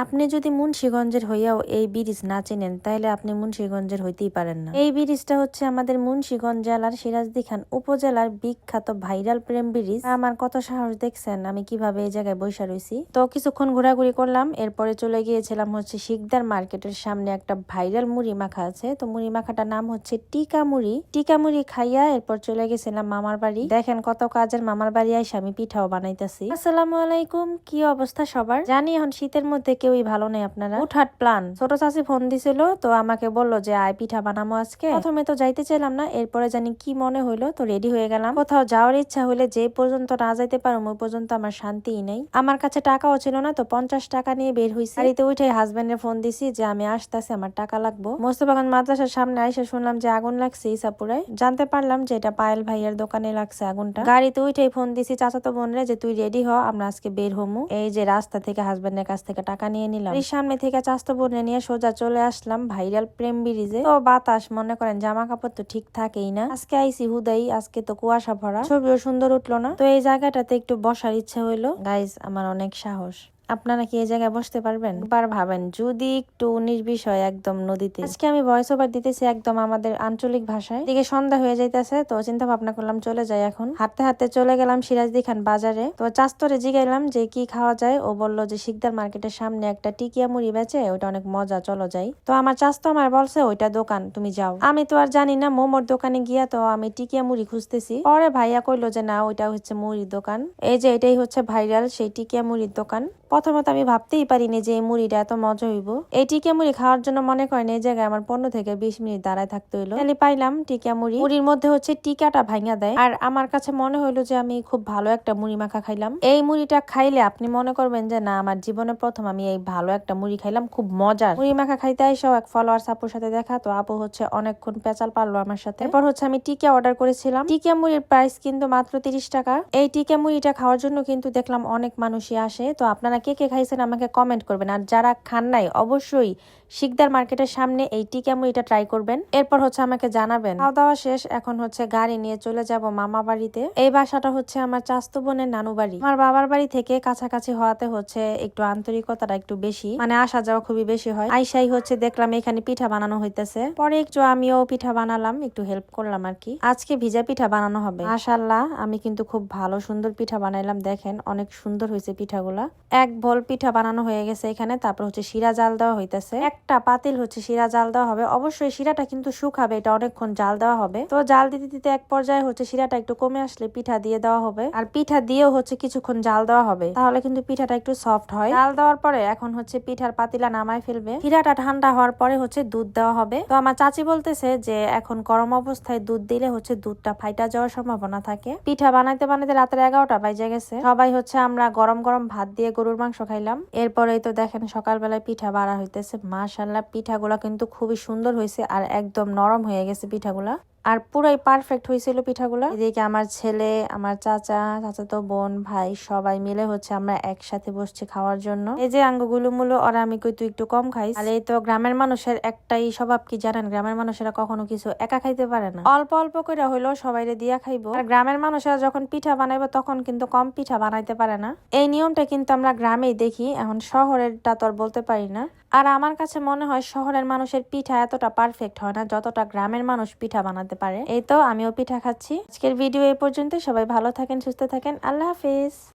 আপনি যদি মুন্সিগঞ্জের হইয়াও এই ব্রিজ না চেনেন তাহলে আপনি মুন্সিগঞ্জের হইতেই পারেন না। এই ব্রিজটা হচ্ছে আমাদের মুন্সিগঞ্জ জেলার সিরাজদি খান উপজেলার বিখ্যাত ভাইরাল প্রেম ব্রিজ। আমার কত সাহস দেখছেন আমি কিভাবে এই জায়গায় বসে রয়েছি। তো কিছুক্ষণ ঘোরাঘুরি করলাম, এরপরে চলে গিয়েছিলাম হচ্ছে শিকদার মার্কেটের সামনে একটা ভাইরাল মুড়ি মাখা আছে। তো মুড়ি মাখাটার নাম হচ্ছে টিকা মুড়ি। টিকা মুড়ি খাইয়া এরপর চলে গেছিলাম মামার বাড়ি। দেখেন কত কাজের মামার বাড়ি আইসা আমি পিঠাও বানাইতেছি। আসসালামু আলাইকুম, কি অবস্থা সবার? জানি এখন শীতের মধ্যে কেউই ভালো নেই আপনারা। উঠাট প্ল্যান। ছোট চাচি ফোন দিছিল, তো আমাকে বললো যে আয় পিঠা বানাবো আজকে। প্রথমে তো যাইতে চাইলাম না, এরপরে জানি কি মনে হইলো তো রেডি হয়ে গেলাম। কোথাও যাওয়ার ইচ্ছা হইলে যে পর্যন্ত না যাইতে পারো ওই পর্যন্ত আমার শান্তিই নেই। আমার কাছে টাকাও ছিল না, তো 50 টাকা নিয়ে বের হইছি। গাড়িতে উঠে হাজবেন্ডের ফোন দিছি যে আমি আসতেছি, আমার টাকা লাগবো। মোস্তফাগঞ্জ মাদ্রাসার সামনে আইসা শুনলাম যে আগুন লাগছে ইসাপুরায়। জানতে পারলাম যে এটা পায়েল ভাইয়ের দোকানে লাগছে আগুনটা। গাড়িতে উঠেই ফোন দিছি চাচাতো বোনরে যে তুই রেডি হ, আমরা আজকে বের হমু। এই যে রাস্তা থেকে হাজবেন্ডের কাছ থেকে টাকা নিয়ে নিলাম। এই সামনে থেকে চাচাতো বোনে নিয়ে সোজা চলে আসলাম ভাইরাল প্রেম ব্রিজে। তো বাতাস, মনে করেন জামা কাপড় তো ঠিক থাকেই না। আজকে আইসি হুদাই, আজকে তো কুয়াশা ভরা, ছবিও সুন্দর উঠলো না। তো এই জায়গাটাতে একটু বসার ইচ্ছে হইলো। গাইজ, আমার অনেক সাহস। আপনারা কি এই জায়গায় বসতে পারবেন? একবার ভাবেন যদি একটু 19-20 হয় একদম নদীতে। আজকে আমি ভয়েস ওভার দিতেছি একদম আমাদের আঞ্চলিক ভাষায়। দিকে সন্ধ্যা হয়ে যাইতেছে, তো চিন্তা ভাবনা করলাম চলে যাই এখন। হাঁটতে হাঁটতে চলে গেলাম সিরাজদি খান বাজারে। তো চাস্তরে জিগাইলাম যে কি খাওয়া যায়। ও বললো যে শিকদার মার্কেটের সামনে একটা টিকিয়া মুড়ি বেচে, ওইটা অনেক মজা, চলো যাই। তো আমার চাস্তো আমার বলছে ওইটা দোকান, তুমি যাও। আমি তো আর জানি না মোমোর দোকানে গিয়া তো আমি টিকিয়া মুড়ি খুঁজতেছি। পরে ভাইয়া কইলো যে না, ওইটা হচ্ছে মুড়ির দোকান। এই যে এটাই হচ্ছে ভাইরাল সেই টিকিয়া মুড়ির দোকান। প্রথমত আমি ভাবতেই পারিনি যে এই মুড়িটা এত মজা হইব। এই টিকিয়া মুড়ি খাওয়ার জন্য মনে করেন এই জায়গায় আমার 15 থেকে 20 মিনিট দাঁড়ায় থাকতে হইলো। তাহলে পাইলাম টিকিয়া মুড়ি। মুড়ির মধ্যে হচ্ছে টিকাটা ভাঙা দেয়। আর আমার কাছে মনে হইলো যে আমি খুব ভালো একটা মুড়ি মাখা খাইলাম। এই মুড়িটা খাইলে আপনি মনে করবেন যে না, আমার জীবনে প্রথম আমি এই ভালো একটা মুড়ি খাইলাম, খুব মজার। মুড়ি মাখা খাইতে আইসাও এক ফলোয়ার্স আপুর সাথে দেখা, তো আপু হচ্ছে অনেকক্ষণ পেঁচাল পারলো আমার সাথে। এরপর হচ্ছে আমি টিকিয়া অর্ডার করেছিলাম। টিকিয়া মুড়ির প্রাইস কিন্তু মাত্র 30 টাকা। এই টিকিয়া মুড়িটা খাওয়ার জন্য কিন্তু দেখলাম অনেক মানুষই আসে। তো আপনারা কে কে খাইছেন আমাকে কমেন্ট করবেন, আর যারা খান নাই অবশ্যই শিকদার মার্কেটের সামনে এই টিকিয়া মুড়িটা ট্রাই করবেন। এরপর হচ্ছে আমাকে জানাবেন। খাওয়া দাওয়া শেষ, এখন হচ্ছে গাড়ি নিয়ে চলে যাব মামা বাড়িতে। এই বাসাটা হচ্ছে আমার চাস্তো বোনের নানু বাড়ি। আমার বাবার বাড়ি থেকে কাছাকাছি হওয়াতে হচ্ছে একটু আন্তরিকতাটা একটু বেশি, মানে আসা যাওয়া খুবই বেশি হয়। আইসাই হচ্ছে দেখলাম এখানে পিঠা বানানো হইতেছে, পরে একটু আমিও পিঠা বানালাম, একটু হেল্প করলাম আর কি। আজকে ভিজা পিঠা বানানো হবে। মাশাআল্লাহ, আমি কিন্তু খুব ভালো সুন্দর পিঠা বানাইলাম। দেখেন অনেক সুন্দর হয়েছে পিঠাগুলা। এক ভোল পিঠা বানানো হয়ে গেছে এখানে। তারপর হচ্ছে শিরা জাল দেওয়া হইতেছে। একটা পাতিল হচ্ছে শিরা জাল দেওয়া হবে। অবশ্যই শিরাটা কিন্তু শুকাবে, এটা অনেকক্ষণ জাল দেওয়া হবে। তো জাল দিতে দিতে এক পর্যায়ে হচ্ছে শিরাটা একটু কমে আসলে পিঠা দিয়ে দেওয়া হবে। আর পিঠা দিয়েও হচ্ছে কিছুক্ষণ জাল দেওয়া হবে, তাহলে কিন্তু পিঠাটা একটু সফট হয়। জাল দেওয়ার পরে এখন হচ্ছে পিঠার পাতিলা নামায় ফেলবে। শিরাটা ঠান্ডা হওয়ার পরে হচ্ছে দুধ দেওয়া হবে। তো আমার চাচি বলতেছে যে এখন গরম অবস্থায় দুধ দিলে হচ্ছে দুধটা ফাইটা যাওয়ার সম্ভাবনা থাকে। পিঠা বানাইতে বানাইতে রাতের 11টা বাজে গেছে। সবাই হচ্ছে আমরা গরম গরম ভাত দিয়ে গরুর মাংস খাইলাম। এরপরেই তো দেখেন সকালবেলায় পিঠা বাড়া হইতেছে। মাশাআল্লাহ, পিঠাগুলা কিন্তু খুবই সুন্দর হয়েছে আর একদম নরম হয়ে গেছে পিঠাগুলা, আর পুরাই পারফেক্ট হয়েছিল পিঠাগুলা। এদিকে আমার ছেলে, আমার চাচা, চাচাতো বোন, ভাই সবাই মিলে হচ্ছে আমরা একসাথে বসছি খাওয়ার জন্য। এই যে আঙ্গুগুলো মুলো ওরা আমি কই তুই একটু কম খাইস। আর এই তো গ্রামের মানুষের একটাই স্বভাব কি জানেন, গ্রামের মানুষেরা কখনো কিছু একা খাইতে পারে না, অল্প অল্প করে হইলো সবাইরে দিয়া খাইবো। আর গ্রামের মানুষেরা যখন পিঠা বানাইবো তখন কিন্তু কম পিঠা বানাইতে পারে না। এই নিয়মটা কিন্তু আমরা গ্রামেই দেখি, এখন শহরেরটা তো আর বলতে পারি না। আর আমার কাছে মনে হয় শহরের মানুষের পিঠা এতটা পারফেক্ট হয় না যতটা গ্রামের মানুষ পিঠা বানাতে পারে। এই তো আমিও পিঠা খাচ্ছি। আজকের ভিডিও এই পর্যন্ত। সবাই ভালো থাকেন, সুস্থ থাকেন, আল্লাহ হাফেজ।